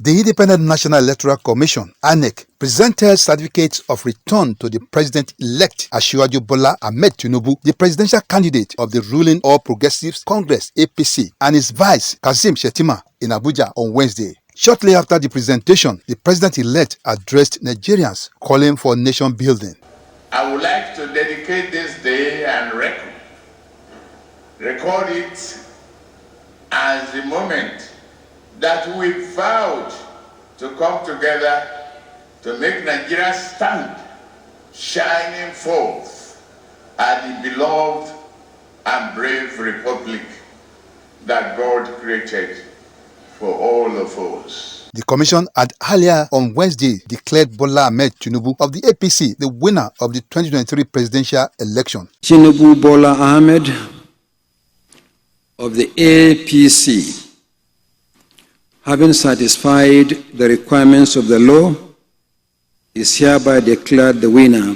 The Independent National Electoral Commission, INEC, presented certificates of return to the President-elect Asiwaju Bola Ahmed Tinubu, the presidential candidate of the ruling All Progressives Congress (APC), and his vice, Kashim Shettima, in Abuja on Wednesday. Shortly after the presentation, the president-elect addressed Nigerians, calling for nation building. I would like to dedicate this day and record it as the moment that we vowed to come together to make Nigeria stand shining forth as the beloved and brave republic that God created for all of us. The commission had earlier on Wednesday declared Bola Ahmed Tinubu of the APC the winner of the 2023 presidential election. Tinubu Bola Ahmed of the APC, having satisfied the requirements of the law, is hereby declared the winner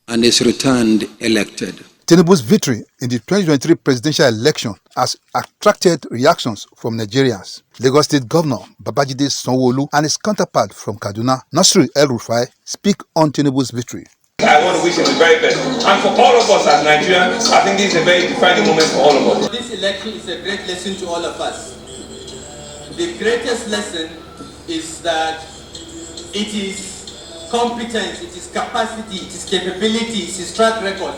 and is returned elected. Tinubu's victory in the 2023 presidential election has attracted reactions from Nigerians. Lagos State Governor Babajide Sanwo-Olu and his counterpart from Kaduna, Nasir El-Rufai, speak on Tinubu's victory. I want to wish him the very best. And for all of us as Nigerians, I think this is a very defining moment for all of us. This election is a great lesson to all of us. The greatest lesson is that it is competence, it is capacity, it is capability, it is track record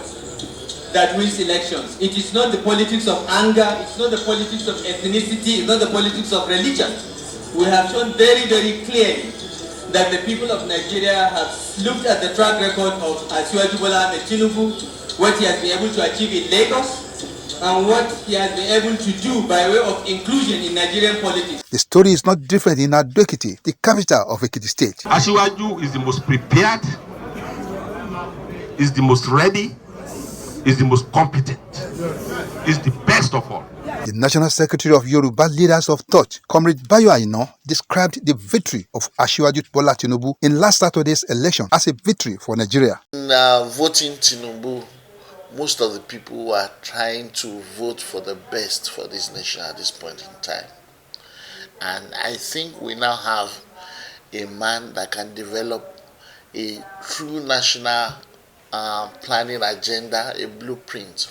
that wins elections. It is not the politics of anger, it's not the politics of ethnicity, it's not the politics of religion. We have shown very, very clearly that the people of Nigeria have looked at the track record of Asiwaju Bola Ahmed Tinubu, what he has been able to achieve in Lagos, and what he has been able to do by way of inclusion in Nigerian politics. The story is not different in Ado-Ekiti, the capital of Ekiti State. Asiwaju is the most prepared, is the most ready, is the most competent, is the best of all. The National Secretary of Yoruba Leaders of Thought, Comrade Bayo Aina, described the victory of Asiwaju Bola Tinubu in last Saturday's election as a victory for Nigeria. In voting Tinubu, most of the people were trying to vote for the best for this nation at this point in time. And I think we now have a man that can develop a true national planning agenda, a blueprint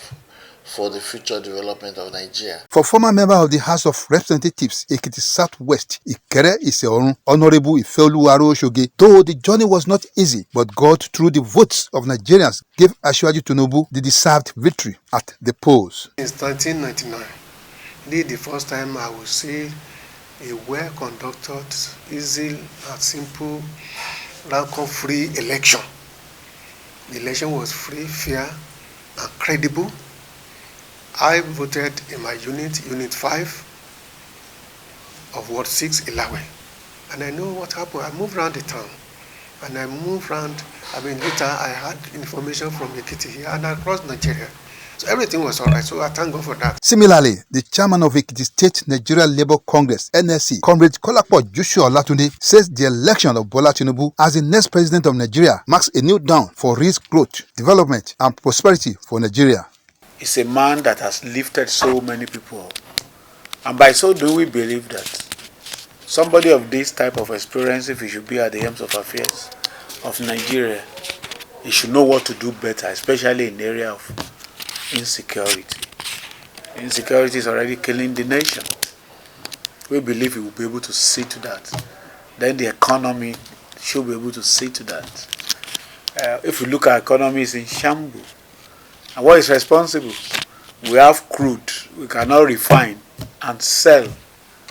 for the future development of Nigeria. For former member of the House of Representatives, Ekiti Southwest, Ikere Iseorun, Honorable Ifeoluwaro Oshoge, though the journey was not easy, but God, through the votes of Nigerians, gave Asiwaju Tinubu the deserved victory at the polls. Since 1999, this is the first time I will see a well-conducted, easy and simple, rancor-free election. The election was free, fair, and credible. I voted in my unit 5 of Ward 6, Ilawe. And I know what happened. I moved around the town. And I moved around, later I had information from Ekiti here and across Nigeria. So everything was all right. So I thank God for that. Similarly, the chairman of Ekiti State Nigeria Labour Congress, NSC, Comrade Kolapo Joshua Olatunde, says the election of Bola Tinubu as the next president of Nigeria marks a new dawn for risk growth, development, and prosperity for Nigeria. It's a man that has lifted so many people up. And by so doing, we believe that somebody of this type of experience, if he should be at the helm of affairs of Nigeria, he should know what to do better, especially in the area of insecurity. Insecurity is already killing the nation. We believe he will be able to see to that. Then the economy should be able to see to that. If you look at economy, it's in shambles. And what is responsible? We have crude. We cannot refine and sell.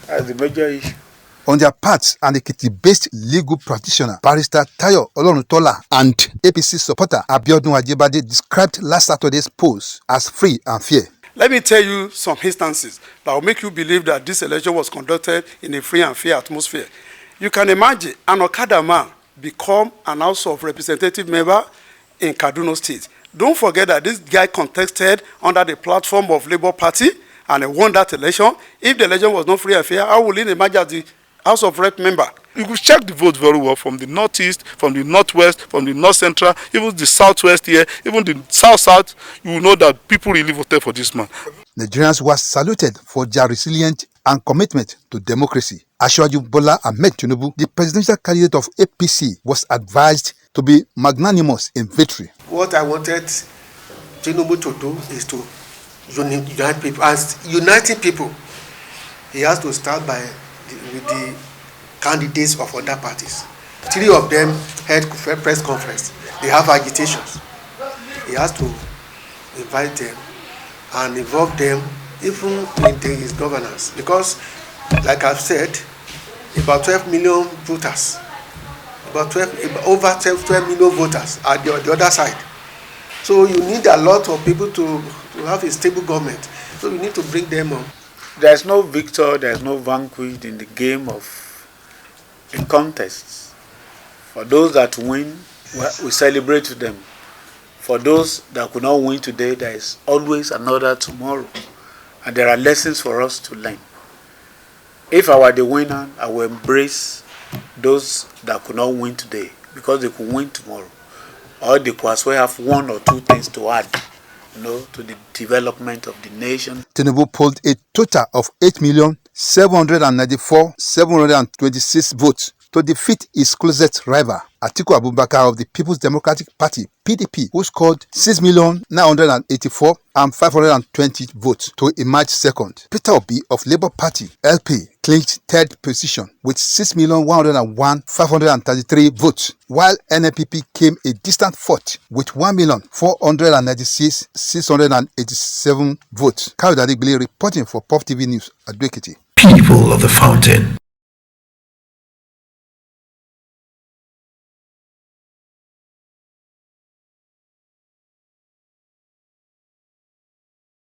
That's the major issue. On their part, an Ekiti-based legal practitioner, Barrister Tayo Olorutola, and APC supporter Abiodun Ajibade described last Saturday's polls as free and fair. Let me tell you some instances that will make you believe that this election was conducted in a free and fair atmosphere. You can imagine an Okada man become an House of Representative member in Kaduna State. Don't forget that this guy contested under the platform of Labour Party and he won that election. If the election was not free and fair, how will he emerge as the House of Rep member? You could check the vote very well from the northeast, from the northwest, from the north central, even the southwest here, even the south. You will know that people really voted for this man. Nigerians were saluted for their resilient and commitment to democracy. Asiwaju Bola Ahmed Tinubu, the presidential candidate of APC, was advised to be magnanimous in victory. What I wanted Tinubu to do is to unite people. As uniting people, he has to start with the candidates of other parties. 3 of them held press conference. They have agitations. He has to invite them and involve them even in his governance, because, like I've said, about 12 million voters, over 12 million voters are the other side. So you need a lot of people to have a stable government. So you need to bring them on. There's no victor, there's no vanquished in the game of a contest. For those that win, we celebrate with them. For those that could not win today, there is always another tomorrow. And there are lessons for us to learn. If I were the winner, I will embrace those that could not win today, because they could win tomorrow. Or they could as well have 1 or 2 things to add, to the development of the nation. Tinubu polled a total of 8,794,726 votes to defeat his closest rival, Atiku Abubakar of the People's Democratic Party, PDP, who scored 6,984,520 votes to emerge second. Peter Obi of Labour Party, LP, clinched third position with 6,101,533 votes, while NNPP came a distant fourth with 1,496,687 votes. Kayode Adegbile reporting for Pop TV News, Ado Ekiti. People of the Fountain,